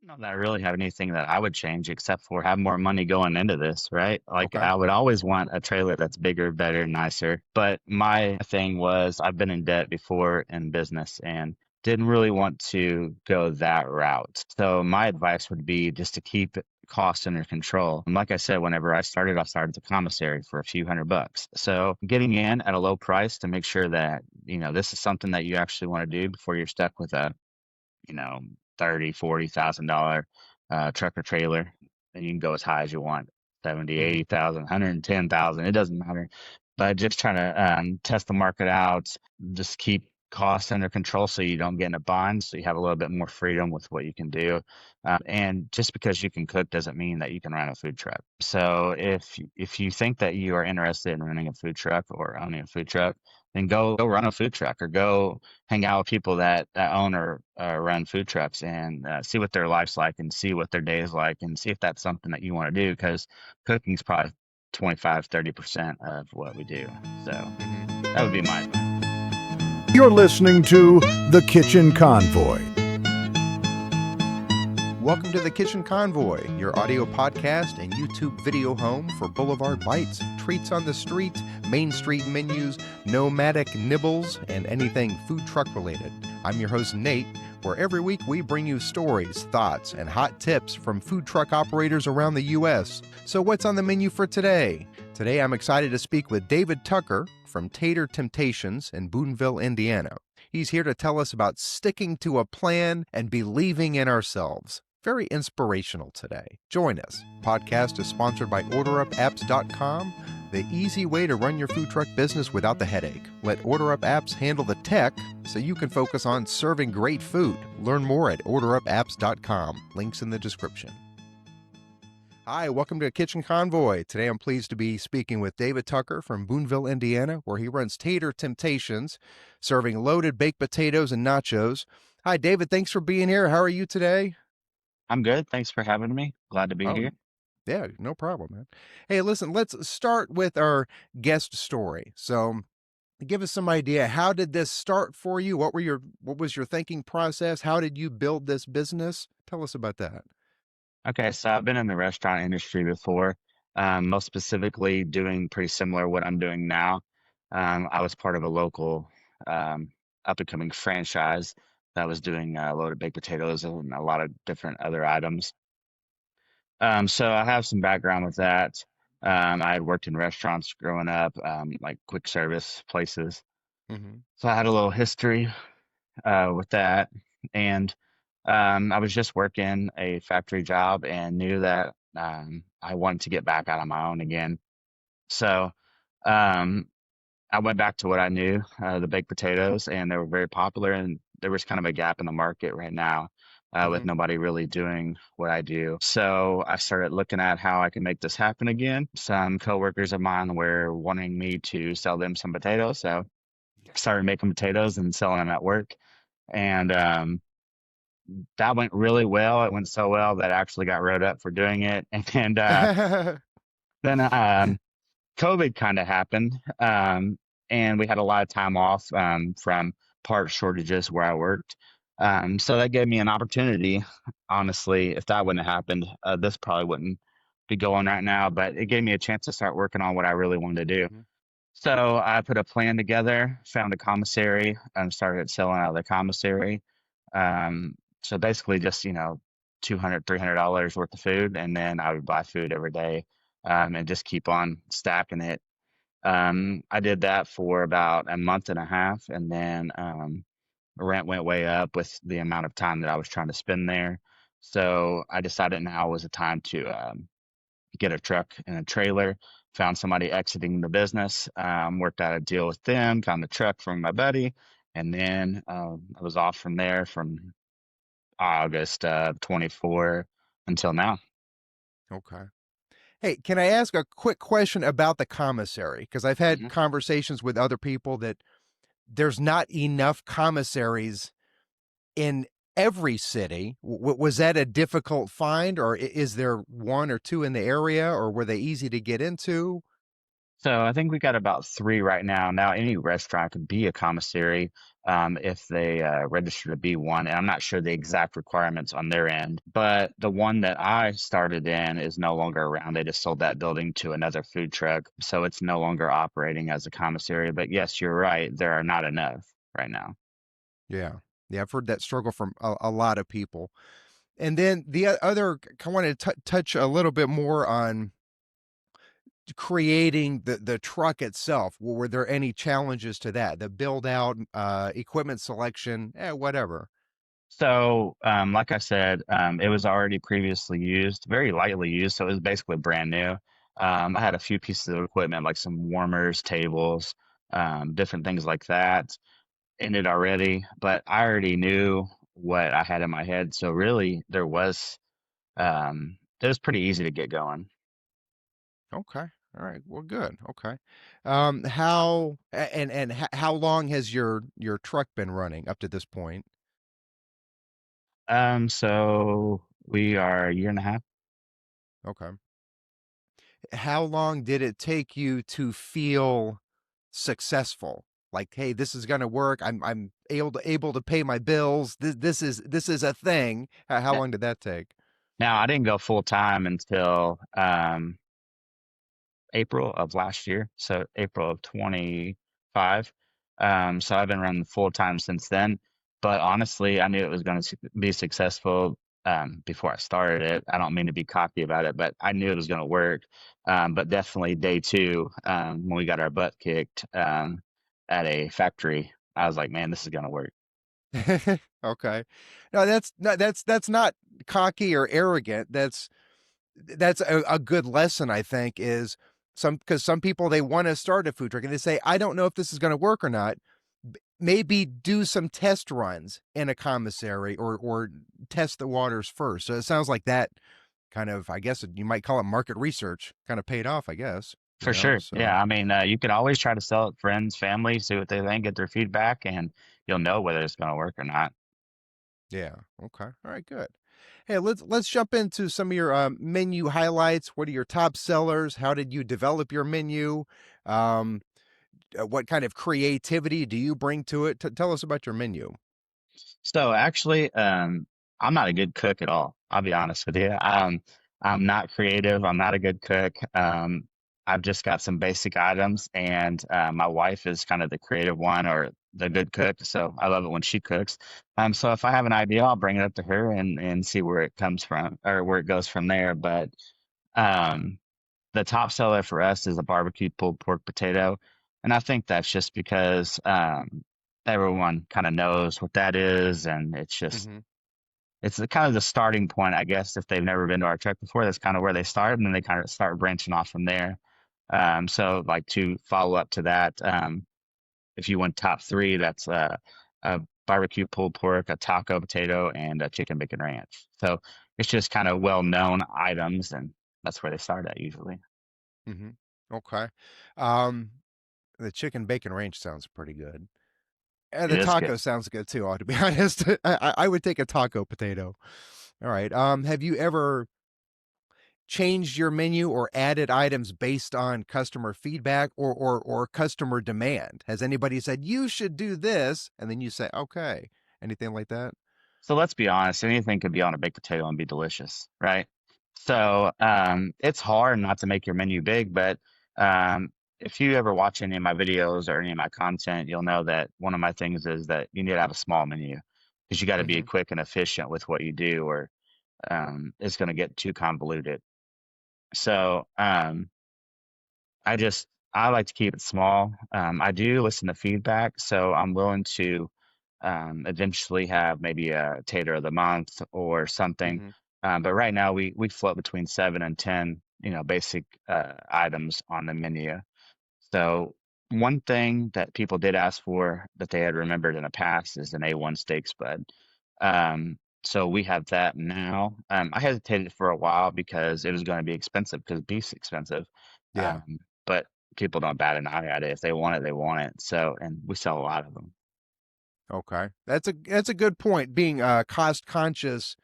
know that I really have anything that I would change except for have more money going into this, right? Like Okay. I would always want a trailer that's bigger, better, nicer. But my thing was I've been in debt before in business and didn't really want to go that route. So my advice would be just to keep costs under control. And like I said, whenever I started the commissary for a few $100. So getting in at a low price to make sure that, this is something that you actually want to do before you're stuck with a you know, 30, $40,000 truck or trailer, and you can go as high as you want, 70, Hmm. 80,000, 110,000, it doesn't matter. But just trying to test the market out, just keep costs under control so you don't get in a bind, so you have a little bit more freedom with what you can do. And just because you can cook doesn't mean that you can run a food truck. So if you think that you are interested in running a food truck or owning a food truck, then go run a food truck or go hang out with people that own or run food trucks and see what their life's like and see what their day is like and see if that's something that you want to do because cooking is probably 25-30% of what we do. So Hmm. that would be my advice. You're listening to The Kitchen Convoy. Welcome to the Kitchen Convoy, your audio podcast and YouTube video home for boulevard bites, treats on the street, Main Street menus, nomadic nibbles, and anything food truck related. I'm your host, Nate, where every week we bring you stories, thoughts, and hot tips from food truck operators around the U.S. So what's on the menu for today? Today I'm excited to speak with David Tucker from Tater Temptations in Boonville, Indiana. He's here to tell us about sticking to a plan and believing in ourselves. Very inspirational today. Join us. Podcast is sponsored by OrderUpApps.com, the easy way to run your food truck business without the headache. Let OrderUp Apps handle the tech so you can focus on serving great food. Learn more at OrderUpApps.com. Links in the description. Hi, welcome to Kitchen Convoy. Today I'm pleased to be speaking with David Tucker from Boonville, Indiana, where he runs Tater Temptations, serving loaded baked potatoes and nachos. Hi, David. Thanks for being here. How are you today? I'm good. Thanks for having me. Glad to be Oh, here. yeah, no problem, man. Hey, listen, let's start with our guest story. So, give us some idea. How did this start for you? What was your thinking process? How did you build this business? Tell us about that. Okay, so I've been in the restaurant industry before, most specifically doing pretty similar what I'm doing now. I was part of a local up and coming franchise that was doing loaded baked potatoes and a lot of different other items. So I have some background with that. I had worked in restaurants growing up, like quick service places. Hmm. So I had a little history with that. And I was just working a factory job and knew that I wanted to get back out on my own again. So um, I went back to what I knew, the baked potatoes, and they were very popular. And there was kind of a gap in the market right now with Hmm. nobody really doing what I do. So I started looking at how I can make this happen again. Some coworkers of mine were wanting me to sell them some potatoes. So I started making potatoes and selling them at work. And that went really well. It went so well that I actually got wrote up for doing it. And then COVID kind of happened, and we had a lot of time off from part shortages where I worked. So that gave me an opportunity. Honestly, if that wouldn't have happened, this probably wouldn't be going right now. But it gave me a chance to start working on what I really wanted to do. Mhm. So I put a plan together, found a commissary, and started selling out of the commissary. Um, so basically just, $200, $300 worth of food. And then I would buy food every day, and just keep on stacking it. I did that for about a month and a half. And then, rent went way up with the amount of time that I was trying to spend there. So I decided now was the time to, get a truck and a trailer. Found somebody exiting the business, worked out a deal with them, found the truck from my buddy, and then I was off from there from August 24 until now. Okay. Hey, can I ask a quick question about the commissary? Because I've had Hmm. conversations with other people that there's not enough commissaries in every city. Was that a difficult find, or is there one or two in the area, or were they easy to get into? So I think we got about three right now. Now, any restaurant could be a commissary if they register to be one. And I'm not sure the exact requirements on their end, but the one that I started in is no longer around. They just sold that building to another food truck. So it's no longer operating as a commissary. But yes, you're right. There are not enough right now. Yeah. Yeah, I've heard that struggle from a lot of people. And then the other, I wanted to touch a little bit more on creating the truck itself. Were there any challenges to that? The build out, equipment selection, whatever. So, like I said, it was already previously used, very lightly used. So it was basically brand new. I had a few pieces of equipment, like some warmers, tables, different things like that in it already, but I already knew what I had in my head. So really, it was pretty easy to get going. Okay. All right. Well, good. Okay. How long has your truck been running up to this point? So we are a year and a half. Okay. How long did it take you to feel successful? Like, hey, this is going to work. I'm able to pay my bills. This is a thing. How N- long did that take? Now, I didn't go full time until April of last year, so April of 25. So I've been running full time since then. But honestly, I knew it was going to be successful before I started it. I don't mean to be cocky about it, but I knew it was going to work. But definitely day two, when we got our butt kicked at a factory, I was like, man, this is going to work. Okay. No, that's not cocky or arrogant. That's a good lesson, I think, is because some people they want to start a food truck and they say, I don't know if this is going to work or not. Maybe do some test runs in a commissary or test the waters first. So it sounds like that kind of, I guess you might call it market research, kind of paid off, I guess, For sure. so Yeah. I mean, you can always try to sell it to friends, family, see what they think, get their feedback, and you'll know whether it's going to work or not. yeah. Okay. All right, good. Hey, let's jump into some of your menu highlights. What are your top sellers? How did you develop your menu? Um, what kind of creativity do you bring to it? Tell us about your menu. So actually, I'm not a good cook at all. I'll be honest with you. I'm not creative. I'm not a good cook. I've just got some basic items, and my wife is kind of the creative one or the good cook. So I love it when she cooks. So if I have an idea, I'll bring it up to her and see where it comes from or where it goes from there. But um, the top seller for us is a barbecue pulled pork potato. And I think that's just because everyone kind of knows what that is. And Hmm. it's the, kind of the starting point, I guess. If they've never been to our truck before, that's kind of where they start. And then they kind of start branching off from there. So, like to follow up to that, if you went top three, that's a barbecue pulled pork, a taco potato, and a chicken bacon ranch. So it's just kind of well known items. And that's where they start at usually. Hmm. Okay. Um, the chicken bacon ranch sounds pretty good. And It the is good. taco sounds good too, to be honest. I would take a taco potato. All right. Have you ever changed your menu or added items based on customer feedback or customer demand? Has anybody said you should do this, and then you say okay? Anything like that? So let's be honest, anything could be on a baked potato and be delicious, right? So it's hard not to make your menu big, but um, if you ever watch any of my videos or any of my content, you'll know that one of my things is that you need to have a small menu because you got to be Hmm. quick and efficient with what you do, or it's going to get too convoluted. So I like to keep it small. I do listen to feedback, so I'm willing to eventually have maybe a tater of the month or something. Hmm. But right now we float between 7 and 10, basic items on the menu. So one thing that people did ask for that they had remembered in the past is an A1 steak spud. So we have that now. I hesitated for a while because it was going to be expensive because beef's expensive. Yeah. But people don't bat an eye at it. If they want it, they want it. So, and we sell a lot of them. Okay. That's a good point. Being cost conscious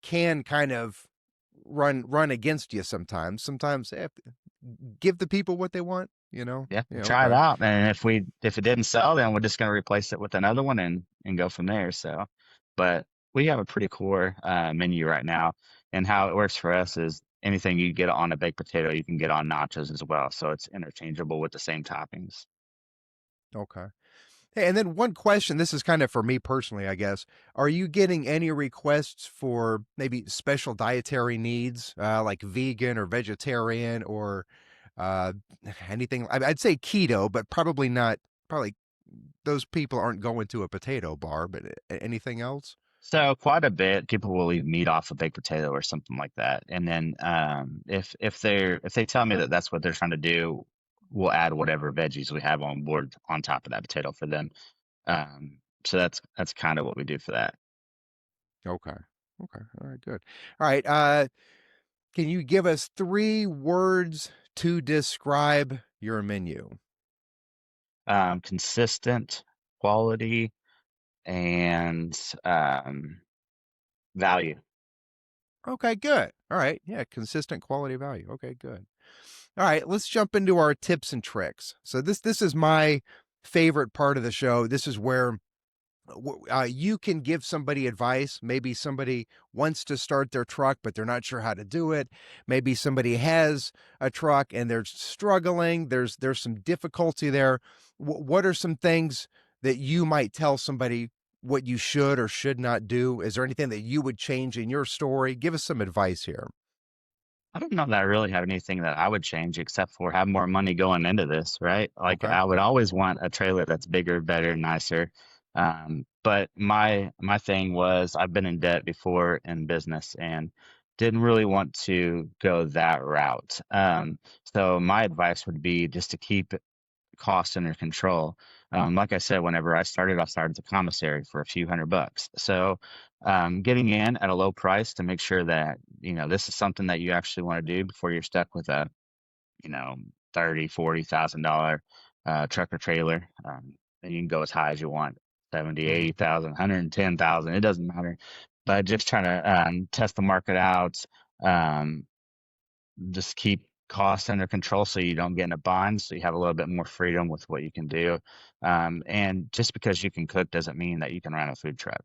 can kind of run against you sometimes. Sometimes give the people what they want. you know? Yeah, Yeah, try it okay. out. And if it didn't sell, then we're just going to replace it with another one and go from there. So, but we have a pretty core menu right now. And how it works for us is anything you get on a baked potato, you can get on nachos as well. So it's interchangeable with the same toppings. Okay. Hey, and then one question, this is kind of for me personally, I guess. Are you getting any requests for maybe special dietary needs, like vegan or vegetarian or uh, anything? I'd say keto, but probably not. Probably those people aren't going to a potato bar, but anything else? So quite a bit, people will leave meat off a baked potato or something like that. And then if they tell me that that's what they're trying to do, we'll add whatever veggies we have on board on top of that potato for them. So that's kind of what we do for that. Okay. Okay. All right. Good. All right. Can you give us 3 words to describe your menu? Consistent quality and value. Okay, good. All right. Yeah, consistent quality value. Okay, good. All right, let's jump into our tips and tricks. So this is my favorite part of the show. This is where you can give somebody advice. Maybe somebody wants to start their truck, but they're not sure how to do it. Maybe somebody has a truck and they're struggling. There's some difficulty there. What are some things that you might tell somebody what you should or should not do? Is there anything that you would change in your story? Give us some advice here. I don't know that I really have anything that I would change except for have more money going into this, right? Like Okay. I would always want a trailer that's bigger, better, nicer. But my thing was I've been in debt before in business and didn't really want to go that route. So my advice would be just to keep costs under control. Like I said, whenever I started the commissary for a few $100. So getting in at a low price to make sure that, this is something that you actually want to do before you're stuck with a, you know, 30, $40,000 truck or trailer. And you can go as high as you want, 70, Hmm. 80,000, 110,000, it doesn't matter. But just trying to test the market out, um, just keep costs under control so you don't get in a bind, so you have a little bit more freedom with what you can do. And just because you can cook doesn't mean that you can run a food truck.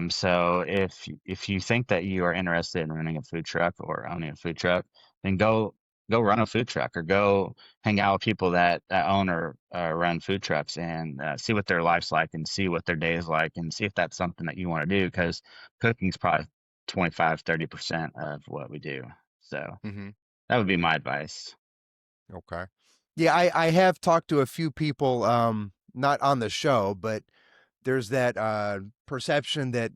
So if you think that you are interested in running a food truck or owning a food truck, then go run a food truck or go hang out with people that own or run food trucks and see what their life's like and see what their day is like and see if that's something that you want to do because cooking is probably 25-30% of what we do. So Hmm. that would be my advice. Okay. Yeah, I have talked to a few people, not on the show, but there's that perception that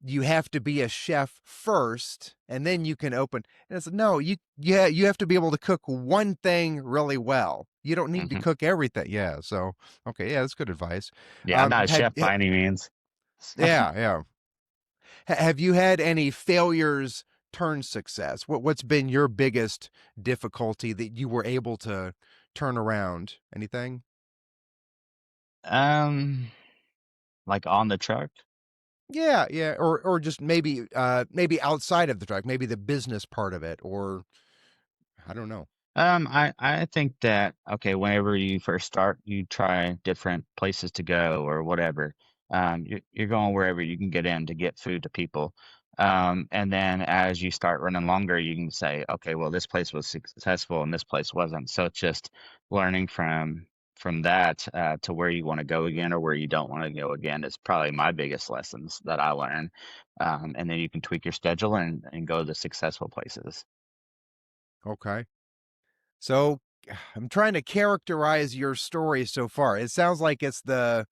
you have to be a chef first and then you can open. And it's no, you have to be able to cook one thing really well. You don't need to Hmm. cook everything. Yeah. So okay, yeah, that's good advice. Yeah, I'm not a Have chef by any means. yeah, yeah. Have you had any failures turn success? What's been your biggest difficulty that you were able to turn around? Anything? um, like on the truck. Yeah, yeah, or just maybe outside of the truck, maybe the business part of it, or I don't know. I think that okay, whenever you first start, you try different places to go or whatever. You're going wherever you can get in to get food to people. And then as you start running longer, you can say, okay, well, this place was successful and this place wasn't. So it's just learning from that to where you want to go again or where you don't want to go again is probably my biggest lessons that I learned. And then you can tweak your schedule and go to the successful places. Okay. So I'm trying to characterize your story so far. It sounds like it's the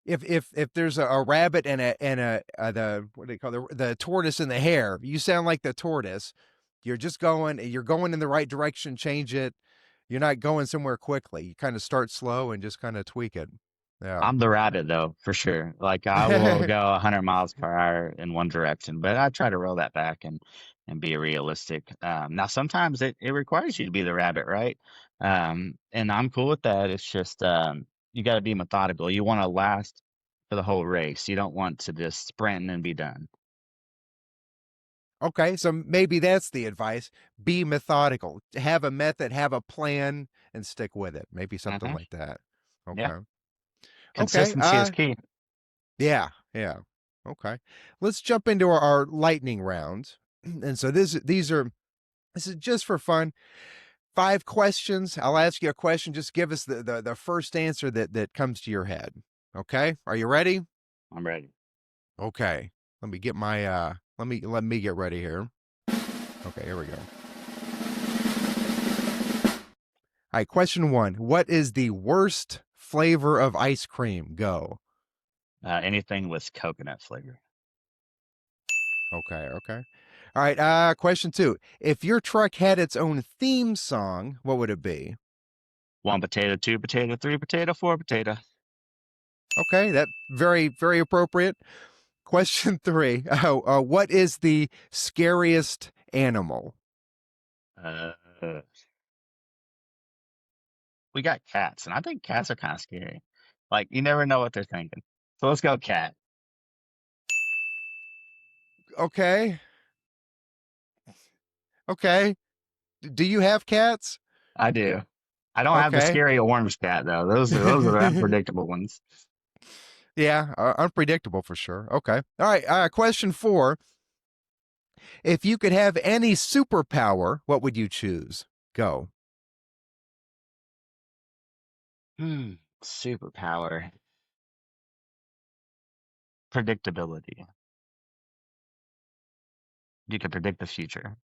if there's a rabbit and the what do they call the tortoise and the hare. You sound like the tortoise. You're going in the right direction, change it. You're not going somewhere quickly. You kind of start slow and just kind of tweak it. Yeah. I'm the rabbit though, for sure. Like I will go 100 miles per hour in one direction, but I try to roll that back and be realistic. Now sometimes it requires you to be the rabbit, right? And I'm cool with that. It's just you got to be methodical. You want to last for the whole race. You don't want to just sprint and be done. Okay, so maybe that's the advice. Be methodical. Have a method, have a plan, and stick with it. Maybe something Hmm. like that. Yeah. Okay. Okay. Consistency is key. Yeah, yeah. Okay. Let's jump into our lightning round. And so this is just for fun. 5 questions. I'll ask you a question. Just give us the first answer that comes to your head. Okay? Are you ready? I'm ready. Okay. Let me get my let me get ready here. Okay, here we go. All right, question 1. What is the worst flavor of ice cream? Go. Anything with coconut flavor. Okay, okay. All right, question 2. If your truck had its own theme song, what would it be? 1 potato, 2 potato, 3 potato, 4 potato. Okay, that very appropriate. Question 3. What is the scariest animal? Uh, we got cats, and I think cats are kind of scary. Like you never know what they're thinking. So let's go cat. Okay. Okay. Do you have cats? I do. I don't have the Okay. scary orange cat though. Those are the unpredictable ones. Yeah, unpredictable for sure. Okay. All right. Question 4. If you could have any superpower, what would you choose? Go. Superpower. Predictability. You can predict the future.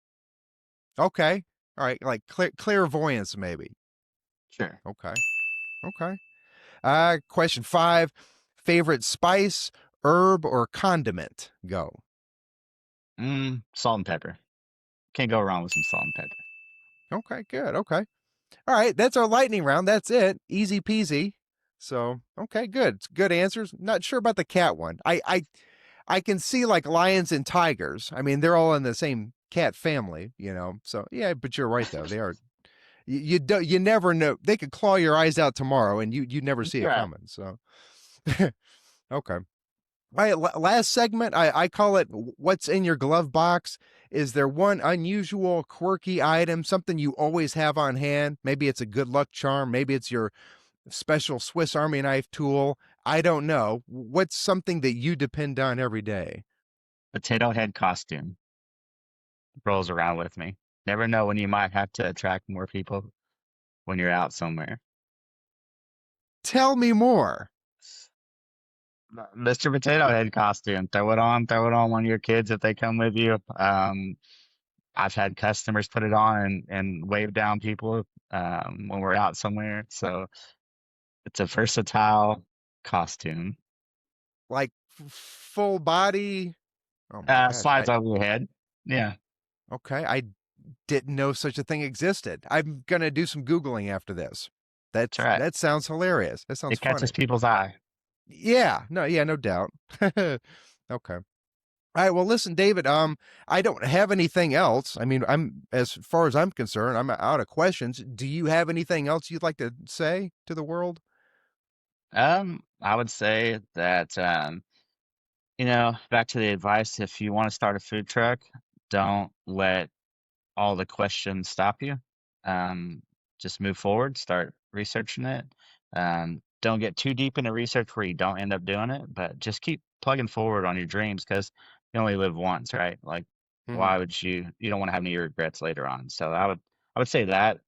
Okay. All right. Like clairvoyance, maybe. Sure. Okay. Okay. Question 5. Favorite spice, herb, or condiment? Go. Salt and pepper. Can't go wrong with some salt and pepper. Okay. Good. Okay. All right. That's our lightning round. That's it. Easy peasy. So, okay, good. Good answers. Not sure about the cat one. I can see like lions and tigers. I mean, they're all in the same cat family, So yeah, but you're right though. They are. You never know. They could claw your eyes out tomorrow, and you never see it Right. coming. So okay. All right, last segment. I call it "What's in your glove box." Is there one unusual, quirky item, something you always have on hand? Maybe it's a good luck charm. Maybe it's your special Swiss Army knife tool. I don't know. What's something that you depend on every day? Potato head costume rolls around with me. Never know when you might have to attract more people when you're out somewhere. Tell me more. Mr. Potato Head costume. Throw it on one of your kids if they come with you. I've had customers put it on and wave down people when we're out somewhere. So it's a versatile costume. Like full body. Oh my gosh. Slides over your head. Yeah, Okay. I didn't know such a thing existed. I'm gonna do some Googling after this. that's right. That sounds hilarious. That sounds It catches funny. people's eye. Yeah, no doubt. Okay. All right. Well, listen, David. I don't have anything else. I mean, as far as I'm concerned, I'm out of questions. Do you have anything else you'd like to say to the world? I would say that back to the advice, if you want to start a food truck, don't let all the questions stop you. Um, just move forward, start researching it. Don't get too deep into research where you don't end up doing it, but just keep plugging forward on your dreams because you only live once, right? Like, Hmm. why would you don't want to have any regrets later on. So I would say that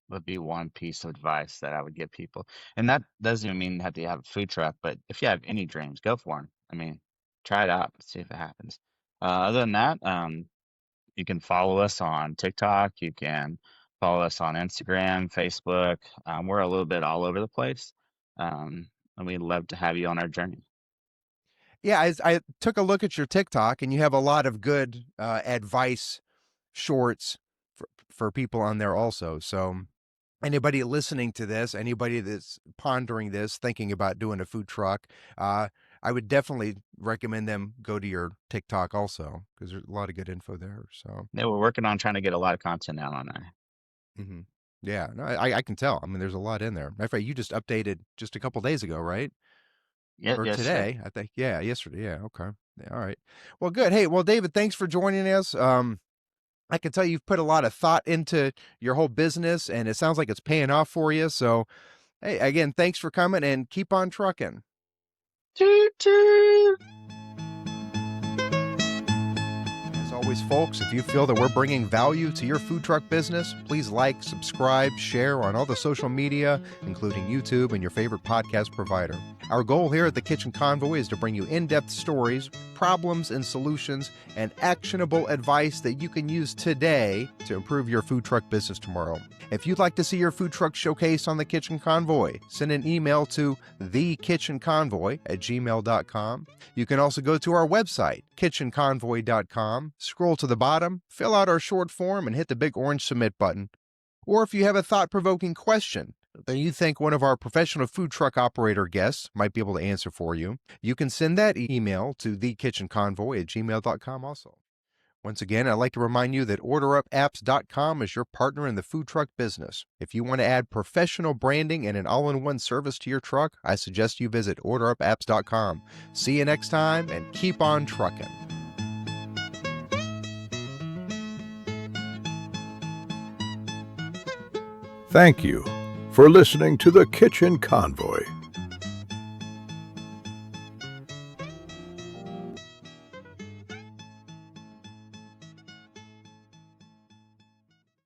would be one piece of advice that I would give people. And that doesn't even mean that you have a food truck, but if you have any dreams, go for them. I mean, try it out, see if it happens. Other than that, you can follow us on TikTok. You can follow us on Instagram, Facebook. We're a little bit all over the place. And we'd love to have you on our journey. Yeah, I took a look at your TikTok, and you have a lot of good advice shorts for people on there also. So anybody listening to this, anybody that's pondering this, thinking about doing a food truck, I would definitely recommend them go to your TikTok also because there's a lot of good info there. So, Yeah, we're working on trying to get a lot of content out on there. hmm yeah, no, I can tell. I mean, there's a lot in there. Matter of fact, you just updated just a couple days ago, right? Yep, Or yesterday. today, I think. Yeah, yesterday. Yeah, okay. Yeah, all right. Well, good. Hey, well, David, thanks for joining us. I can tell you've put a lot of thought into your whole business, and it sounds like it's paying off for you. So, hey, again, thanks for coming and keep on trucking. Toot toot. As always, folks, if you feel that we're bringing value to your food truck business, please like, subscribe, share on all the social media, including YouTube and your favorite podcast provider. Our goal here at the Kitchen Convoy is to bring you in-depth stories, problems and solutions, and actionable advice that you can use today to improve your food truck business tomorrow. If you'd like to see your food truck showcased on the Kitchen Convoy, send an email to thekitchenconvoy@gmail.com. You can also go to our website, kitchenconvoy.com, scroll to the bottom, fill out our short form, and hit the big orange submit button. Or if you have a thought-provoking question that you think one of our professional food truck operator guests might be able to answer for you, you can send that email to thekitchenconvoy@gmail.com also. Once again, I'd like to remind you that OrderUpApps.com is your partner in the food truck business. If you want to add professional branding and an all-in-one service to your truck, I suggest you visit OrderUpApps.com. See you next time, and keep on trucking. Thank you for listening to the Kitchen Convoy.